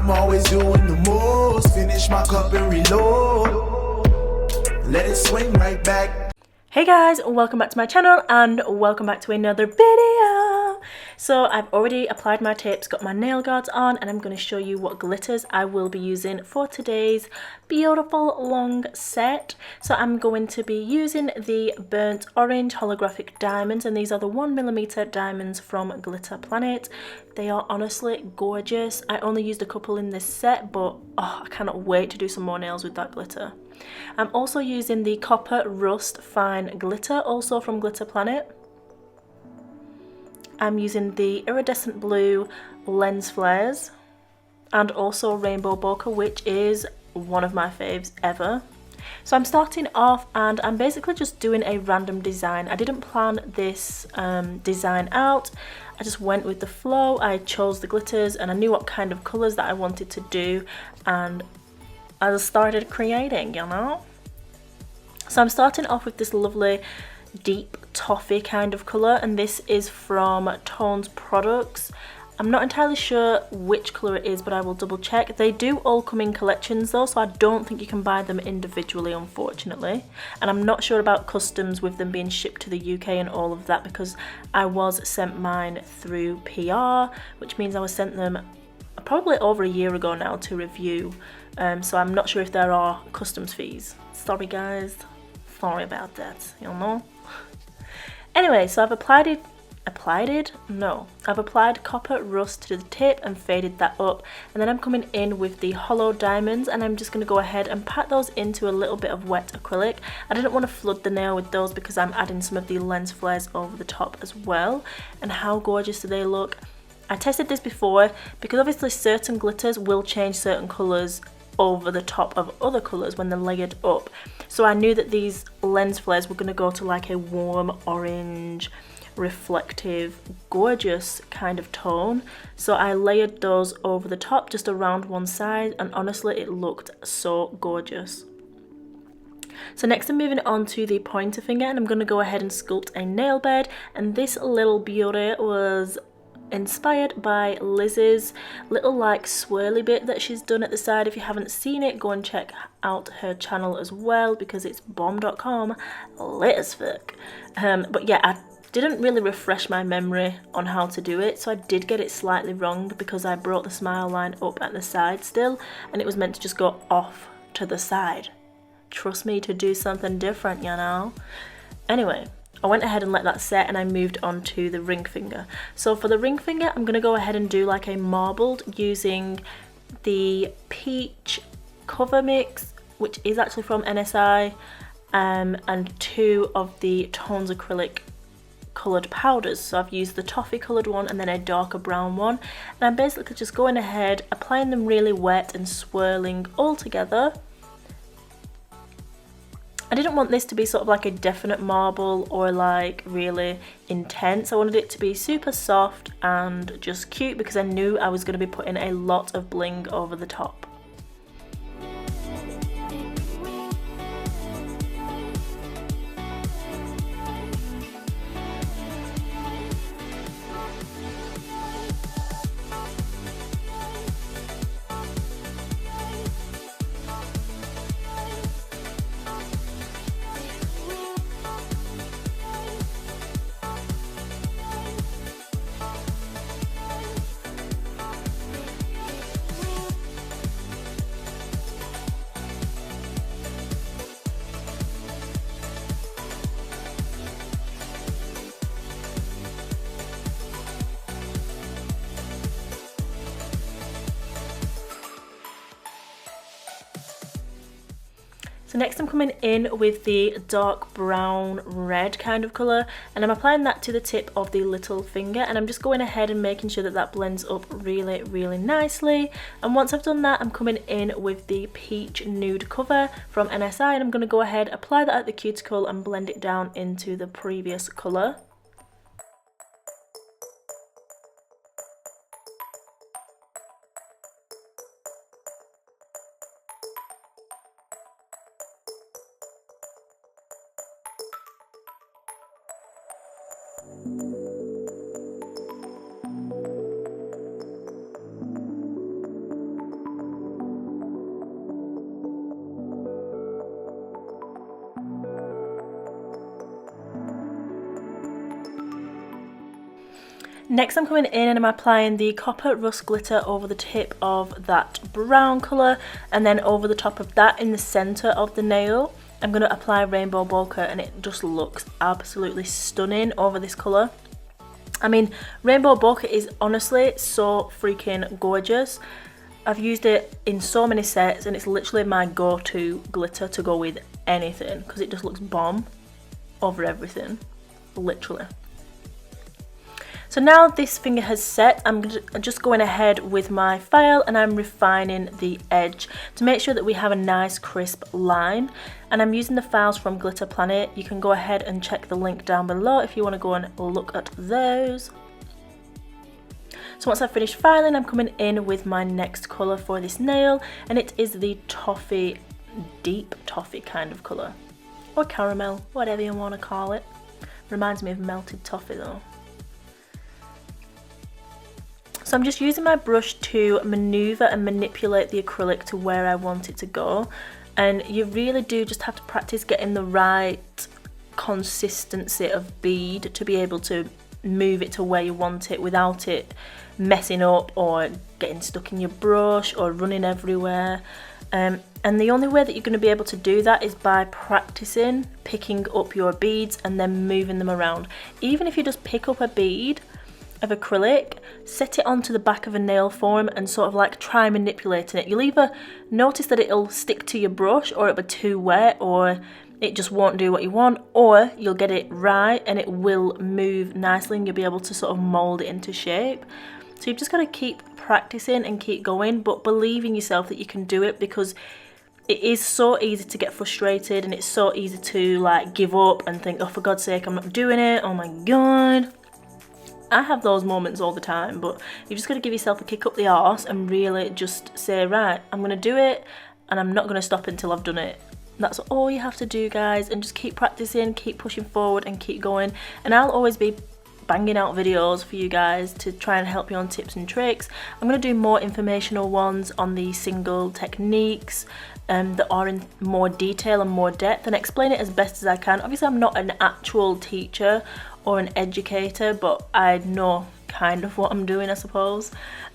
I'm always doing the most. Finish my cup and reload. Let it swing right back. Hey guys, welcome back to my channel and welcome back to another video. So I've already applied my tips, got my nail guards on, and I'm going to show you what glitters I will be using for today's beautiful long set. So I'm going to be using the burnt orange holographic diamonds, and these are the 1mm diamonds from Glitter Planet. They are honestly gorgeous. I only used a couple in this set, but I cannot wait to do some more nails with that glitter. I'm also using the Copper Rust Fine Glitter, also from Glitter Planet. I'm using the Iridescent Blue Lens Flares and also Rainbow Bokeh, which is one of my faves ever. So I'm starting off and I'm basically just doing a random design. I didn't plan this design out. I just went with the flow. I chose the glitters and I knew what kind of colours that I wanted to do, and I just started creating, you know. So I'm starting off with this lovely deep toffee kind of colour, and this is from Tones Products. I'm not entirely sure which colour it is, but I will double check. They do all come in collections though, so I don't think you can buy them individually, unfortunately. And I'm not sure about customs with them being shipped to the UK and all of that, because I was sent mine through PR, which means I was sent them probably over a year ago now to review. So I'm not sure if there are customs fees. Sorry guys, sorry about that, you know. Anyway, so I've applied Copper Rust to the tip and faded that up, and then I'm coming in with the hollow diamonds, and I'm just going to go ahead and pat those into a little bit of wet acrylic. I didn't want to flood the nail with those because I'm adding some of the lens flares over the top as well. And how gorgeous do they look? I tested this before because obviously certain glitters will change certain colours over the top of other colours when they're layered up. So I knew that these lens flares were going to go to like a warm orange, reflective, gorgeous kind of tone. So I layered those over the top just around one side, and honestly it looked so gorgeous. So next I'm moving on to the pointer finger, and I'm going to go ahead and sculpt a nail bed, and this little beauty was inspired by Liz's little like swirly bit that she's done at the side. If you haven't seen it, go and check out her channel as well because it's bomb.com, lit as fuck. But yeah, I didn't really refresh my memory on how to do it, so I did get it slightly wrong because I brought the smile line up at the side still, and it was meant to just go off to the side. Trust me to do something different, you know. Anyway, I went ahead and let that set, and I moved on to the ring finger. So for the ring finger, I'm going to go ahead and do like a marbled using the peach cover mix, which is actually from NSI, and two of the Tones acrylic coloured powders. So I've used the toffee coloured one and then a darker brown one, and I'm basically just going ahead, applying them really wet and swirling all together. I didn't want this to be sort of like a definite marble or like really intense. I wanted it to be super soft and just cute because I knew I was going to be putting a lot of bling over the top. So next I'm coming in with the dark brown red kind of colour, and I'm applying that to the tip of the little finger, and I'm just going ahead and making sure that that blends up really, really nicely. And once I've done that, I'm coming in with the peach nude cover from NSI, and I'm going to go ahead, apply that at the cuticle and blend it down into the previous colour. Next I'm coming in and I'm applying the copper rust glitter over the tip of that brown colour, and then over the top of that in the centre of the nail I'm going to apply rainbow bokeh, and it just looks absolutely stunning over this colour. I mean, rainbow bokeh is honestly so freaking gorgeous. I've used it in so many sets and it's literally my go-to glitter to go with anything because it just looks bomb over everything, literally. So now this finger has set, I'm just going ahead with my file and I'm refining the edge to make sure that we have a nice crisp line. And I'm using the files from Glitter Planet. You can go ahead and check the link down below if you want to go and look at those. So once I've finished filing, I'm coming in with my next colour for this nail, and it is the toffee, deep toffee kind of colour. Or caramel, whatever you want to call it. Reminds me of melted toffee though. So I'm just using my brush to manoeuvre and manipulate the acrylic to where I want it to go. And you really do just have to practice getting the right consistency of bead to be able to move it to where you want it without it messing up or getting stuck in your brush or running everywhere. And the only way that you're going to be able to do that is by practicing picking up your beads and then moving them around. Even if you just pick up a bead of acrylic, set it onto the back of a nail form and sort of like try manipulating it. You'll either notice that it'll stick to your brush or it'll be too wet or it just won't do what you want, or you'll get it right and it will move nicely and you'll be able to sort of mold it into shape. So you've just got to keep practicing and keep going, but believe in yourself that you can do it, because it is so easy to get frustrated and it's so easy to like give up and think, oh, for God's sake, I'm not doing it, oh my God. I have those moments all the time, but you've just got to give yourself a kick up the arse and really just say, right, I'm going to do it and I'm not going to stop until I've done it. That's all you have to do, guys, and just keep practicing, keep pushing forward and keep going. And I'll always be banging out videos for you guys to try and help you on tips and tricks. I'm going to do more informational ones on the single techniques that are in more detail and more depth, and explain it as best as I can. Obviously I'm not an actual teacher or an educator, but I know kind of what I'm doing, I suppose.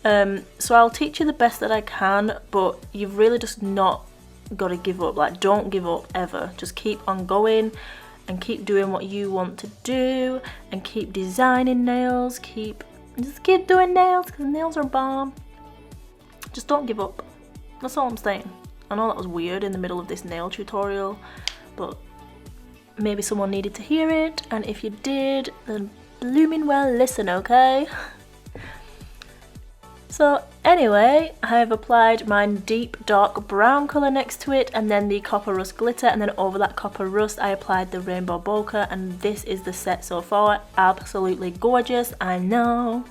So I'll teach you the best that I can, but you've really just not got to give up. Like, don't give up ever. Just keep on going and keep doing what you want to do and keep designing nails. Just keep doing nails, because nails are bomb. Just don't give up. That's all I'm saying. I know that was weird in the middle of this nail tutorial, but maybe someone needed to hear it, and if you did, then blooming well listen, okay? So anyway, I have applied my deep dark brown colour next to it, and then the copper rust glitter, and then over that copper rust I applied the rainbow bokeh, and this is the set so far. Absolutely gorgeous, I know.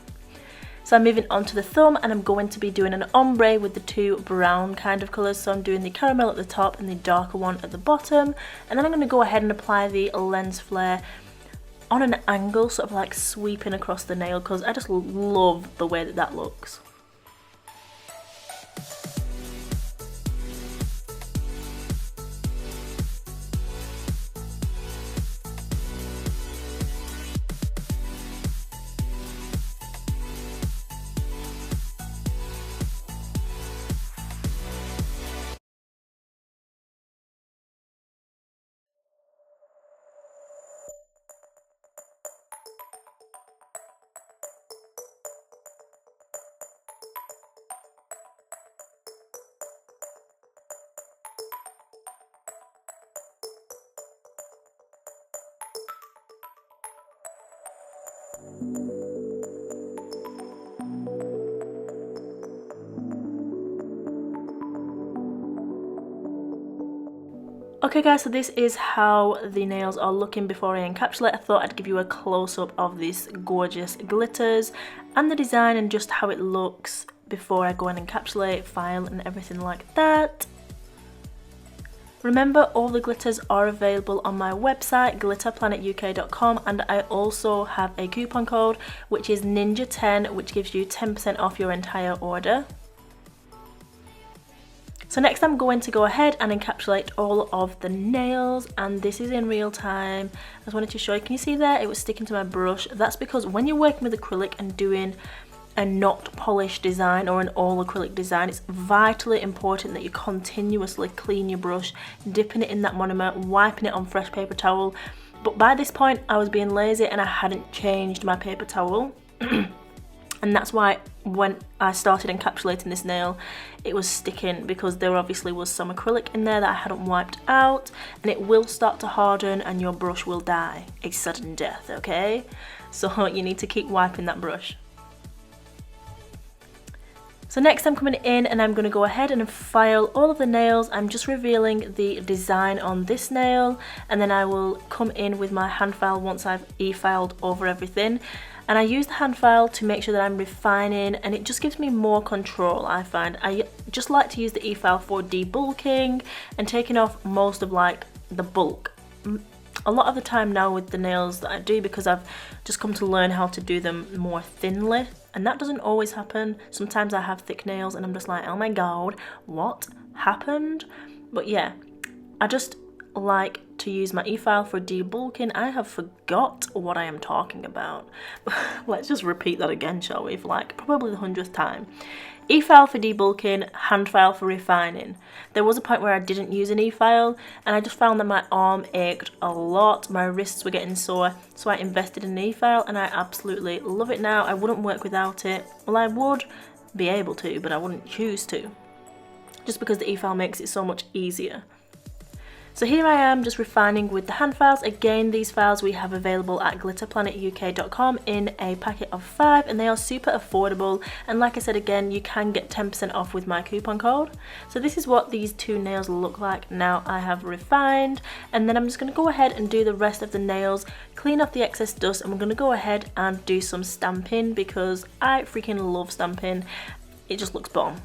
So I'm moving on to the thumb, and I'm going to be doing an ombre with the two brown kind of colours. So I'm doing the caramel at the top and the darker one at the bottom, and then I'm going to go ahead and apply the lens flare on an angle, sort of like sweeping across the nail, because I just love the way that that looks. Okay guys, so this is how the nails are looking before I encapsulate. I thought I'd give you a close-up of these gorgeous glitters and the design and just how it looks before I go and encapsulate, file and everything like that. Remember, all the glitters are available on my website, glitterplanetuk.com, and I also have a coupon code which is ninja10, which gives you 10% off your entire order. So next I'm going to go ahead and encapsulate all of the nails, and this is in real time. I just wanted to show you, can you see there? It was sticking to my brush. That's because when you're working with acrylic and doing a not polished design or an all acrylic design, it's vitally important that you continuously clean your brush, dipping it in that monomer, wiping it on fresh paper towel. But by this point I was being lazy and I hadn't changed my paper towel. And that's why when I started encapsulating this nail, it was sticking, because there obviously was some acrylic in there that I hadn't wiped out, and it will start to harden and your brush will die a sudden death, okay? So you need to keep wiping that brush. So next I'm coming in and I'm going to go ahead and file all of the nails. I'm just revealing the design on this nail, and then I will come in with my hand file once I've e-filed over everything. And I use the hand file to make sure that I'm refining, and it just gives me more control, I find. I just like to use the e-file for debulking and taking off most of like the bulk. A lot of the time now with the nails that I do, because I've just come to learn how to do them more thinly, and that doesn't always happen. Sometimes I have thick nails and I'm just like, oh my god, what happened? But yeah, I just like to use my e-file for debulking. I have forgot what I am talking about. Let's just repeat that again, shall we, for like probably the 100th time. E-file for debulking, hand file for refining. There was a point where I didn't use an e-file and I just found that my arm ached a lot, my wrists were getting sore, so I invested in an e-file and I absolutely love it now. I wouldn't work without it. Well, I would be able to, but I wouldn't choose to, just because the e-file makes it so much easier. So here I am just refining with the hand files. Again, these files we have available at glitterplanetuk.com in a packet of 5, and they are super affordable. And like I said, again, you can get 10% off with my coupon code. So this is what these two nails look like now I have refined. And then I'm just going to go ahead and do the rest of the nails, clean off the excess dust, and we're going to go ahead and do some stamping because I freaking love stamping. It just looks bomb.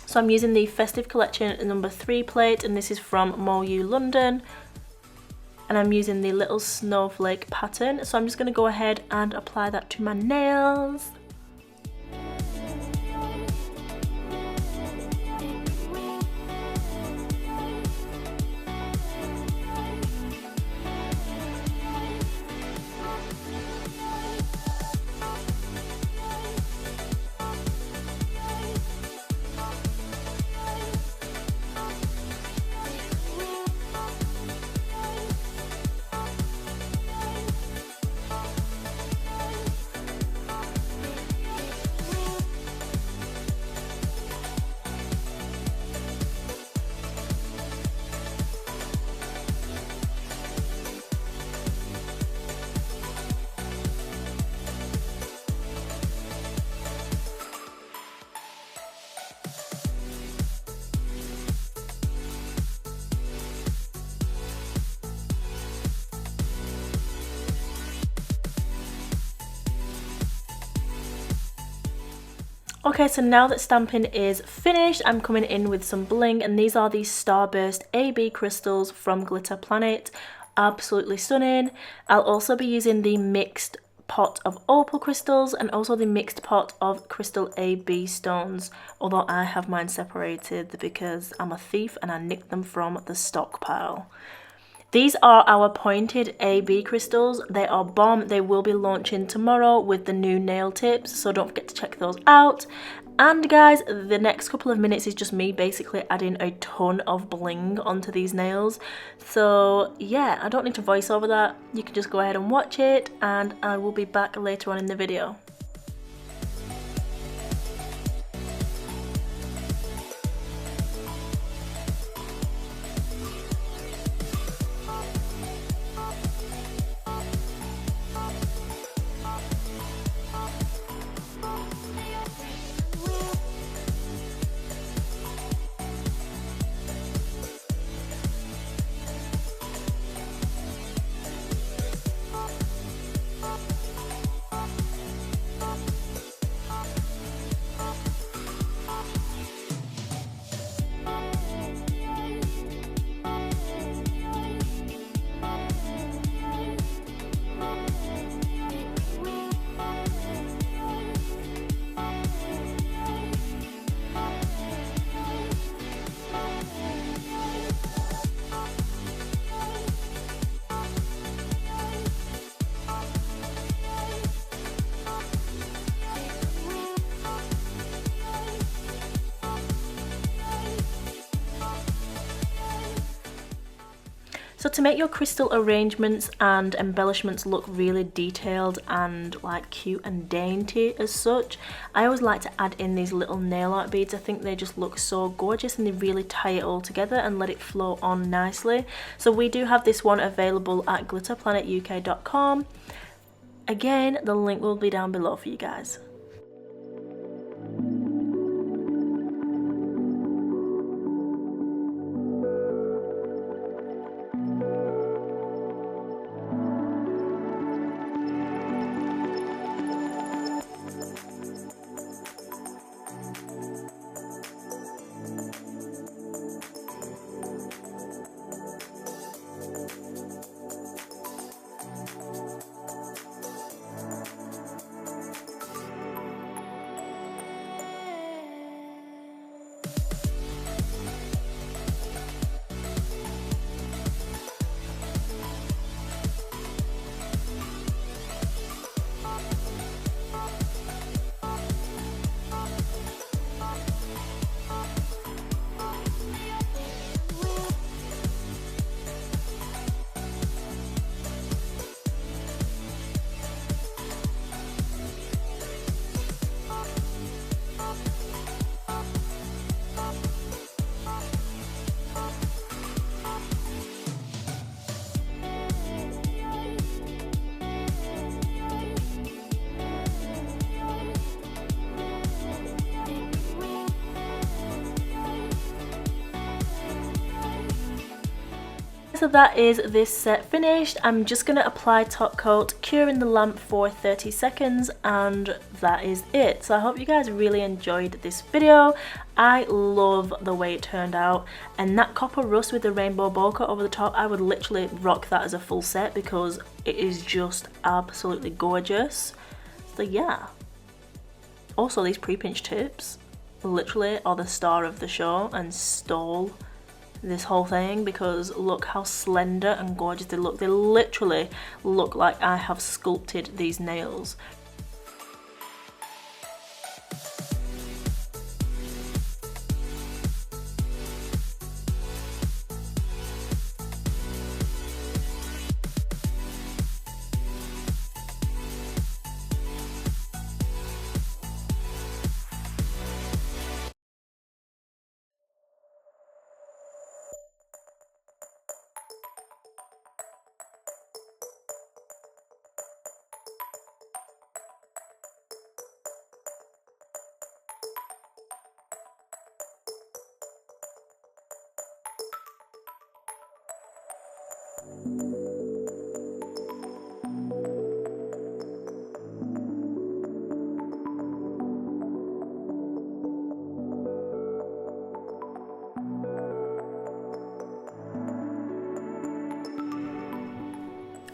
So I'm using the Festive Collection number 3 plate, and this is from MWAH London, and I'm using the little snowflake pattern. So I'm just going to go ahead and apply that to my nails. Okay, so now that stamping is finished, I'm coming in with some bling, and these are the Starburst AB crystals from Glitter Planet. Absolutely stunning. I'll also be using the mixed pot of opal crystals and also the mixed pot of crystal AB stones, although I have mine separated because I'm a thief and I nicked them from the stockpile. These are our pointed AB crystals. They are bomb. They will be launching tomorrow with the new nail tips, so don't forget to check those out. And guys, the next couple of minutes is just me basically adding a ton of bling onto these nails. So yeah, I don't need to voice over that. You can just go ahead and watch it, and I will be back later on in the video. So to make your crystal arrangements and embellishments look really detailed and like cute and dainty as such, I always like to add in these little nail art beads. I think they just look so gorgeous and they really tie it all together and let it flow on nicely. So we do have this one available at glitterplanetuk.com. Again, the link will be down below for you guys. So that is this set finished. I'm just going to apply top coat, cure in the lamp for 30 seconds, and that is it. So I hope you guys really enjoyed this video. I love the way it turned out, and that copper rust with the rainbow bokeh over the top, I would literally rock that as a full set because it is just absolutely gorgeous. So yeah. Also, these pre-pinch tips literally are the star of the show and stole this whole thing because look how slender and gorgeous they look. They literally look like I have sculpted these nails.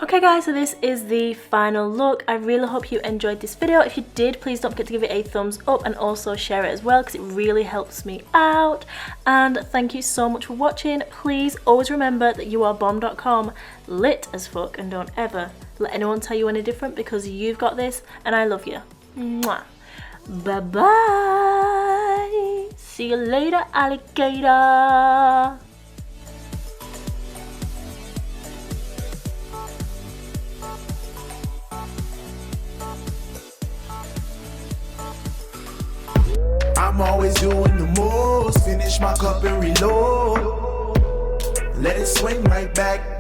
Okay guys, so this is the final look. I really hope you enjoyed this video. If you did, please don't forget to give it a thumbs up and also share it as well because it really helps me out. And thank you so much for watching. Please always remember that you are bomb.com, lit as fuck, and don't ever let anyone tell you any different because you've got this and I love you. Mwah. Bye bye. See you later, alligator. I'm always doing the most. Finish my cup and reload. Let it swing right back.